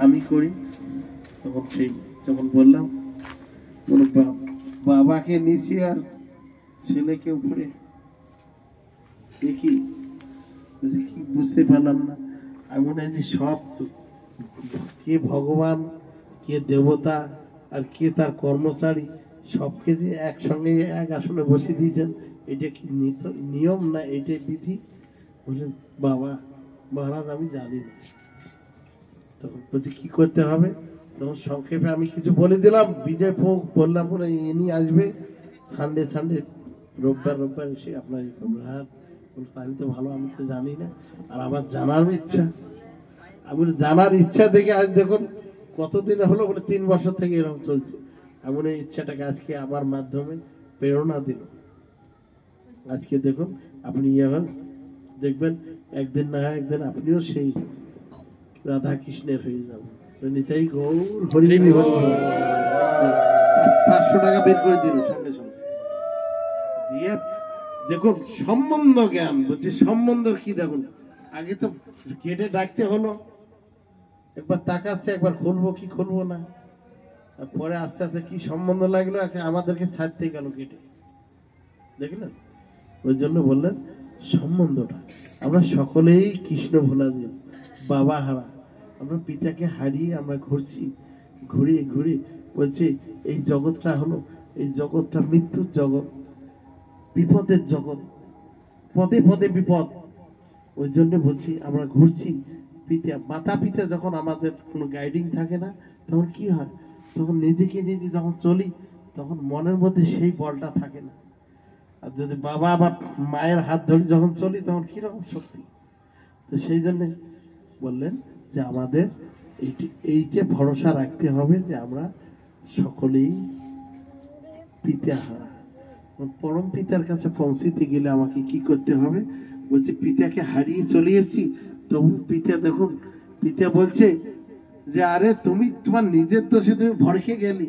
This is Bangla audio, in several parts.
আমি করি। তখন সেই যখন বললাম বাবাকে নিচে আর ছেলেকে উপরে, কি বুঝতে পারলাম না। আমি মনে হয় যে সব কে ভগবান, কে দেবতা, আর কে তার কর্মচারী, সবকে যে একসঙ্গে এক আসনে বসিয়ে দিয়েছেন, এটা কি নিয়ম না এটাই বিধি? বললেন বাবা মহারাজ আমি জানি না। তখন বলছি কি করতে হবে? তখন সংক্ষেপে আমি কিছু বলে দিলাম। বিজয় ফোক বললাম বলে ইনি আসবে সানডে রোববার এসে আপনার আমি তো ভালো, আমি তো জানি না। আর আমার জানার ইচ্ছা, আমি জানার ইচ্ছা দেখে আজ দেখুন কতদিন হলো, বলে 3 বছর থেকে এরকম চলছে। এমন এই ইচ্ছাটাকে আজকে আমার মাধ্যমে প্রেরণা দিল। আজকে দেখুন আপনি দেখবেন একদিন না একদিন আপনিও সেই রাধা কৃষ্ণের হয়ে যাবেন। নিতাই গৌর হরি হরি। 500 টাকা বের করে দিল সঙ্গে সঙ্গে দিয়ে। দেখুন সম্বন্ধ জ্ঞান, বলছি সম্বন্ধ কি দেখুন, আগে তো গেটে ডাকতে হলো, একবার তাকাচ্ছে, একবার খুলবো কি খুলবো না, আর পরে আস্তে আস্তে কি সম্বন্ধ লাগলো, আমাদেরকে ছাড়তে গেল গেটে, দেখলেন? ওই জন্য বললেন সম্বন্ধটা। আমরা সকলেই কৃষ্ণ ভোলা দিন, বাবা হারা, আমরা পিতাকে হারিয়ে আমরা ঘুরছি, ঘুরিয়ে ঘুরিয়ে বলছি এই জগৎটা হলো, এই জগৎটা মৃত্যুর জগৎ, বিপদের জগৎ, পদে পদে বিপদ। ওই জন্য বলছি আমরা ঘুরছি। মাতা পিতা যখন আমাদের কোনো গাইডিং থাকে না, তখন কি হয়, তখন নিজেকে নিজে যখন চলি, তখন মনের মধ্যে সেই বলটা থাকে না। আর যদি বাবা বা মায়ের হাত ধরে যখন চলি, তখন কিরকম শক্তি। তো সেই জন্য বললেন যে আমাদের এইটা ভরসা রাখতে হবে যে আমরা সকলেই পিতা হারা। পরম পিতার কাছে পৌঁছিতে গেলে আমাকে কি করতে হবে? বলছে পিতাকে হারিয়ে চলে এসেছি, তবু পিতা দেখুন, পিতা বলছে যে আরে তুমি তোমার নিজের দোষে তুমি ভড়কে গেলি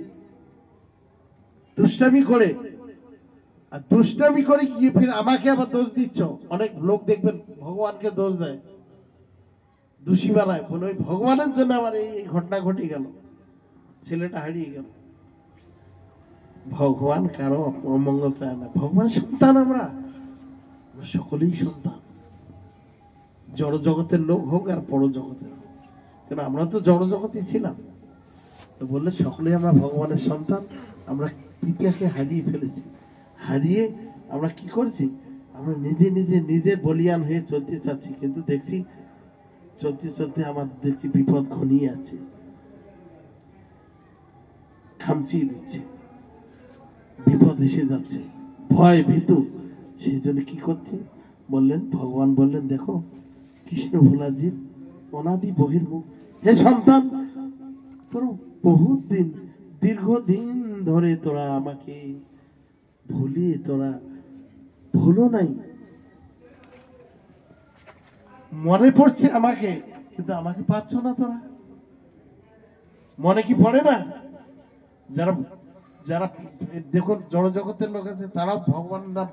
দুষ্টামি করে, আর দুষ্টামি করে গিয়ে ফির আমাকে আবার দোষ দিচ্ছ। অনেক লোক দেখবেন ভগবানকে দোষ দেয়, দোষী বানায়, বলে ওই ভগবানের জন্য আমার এই ঘটনা ঘটে গেল, ছেলেটা হারিয়ে গেল। ভগবান কারো অমঙ্গল চায় না। ভগবান সন্তান, আমরা সকলেই সন্তান, জড় জগতের লোক হোক আর পর জগতের হোক, কেন আমরা তো জড় জগতে ছিলাম। তো বললে সকলেই আমরা ভগবানের সন্তান। আমরা পিতাকে হারিয়ে ফেলেছি, হারিয়ে আমরা কি করছি, আমরা নিজে নিজে নিজে বলিয়ান হয়ে চলতে চাচ্ছি, কিন্তু দেখছি চলতে চলতে আমার দেখছি বিপদ ঘনিয়ে আছে, খামচিয়ে দিচ্ছে, বিপদ এসে যাচ্ছে, ভয় ভীতু। সেই জন্য কি করছে বললেন, ভগবান বললেন দেখো কৃষ্ণ ভোলা জীব, অনাদি বহির্মুখ। হে সন্তান, তোর বহুত দিন, দীর্ঘদিন ধরে তোরা আমাকে ভুলিয়ে তোরা ভুলো নাই, মনে পড়ছে আমাকে, কিন্তু আমাকে পাচ্ছ না তোরা। মনে কি পড়ে না? যারা যারা দেখুন জড় জগতের লোক আছে, তারাও ভগবান নাম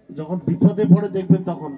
যখন বিপদে পড়ে দেখবেন, তখন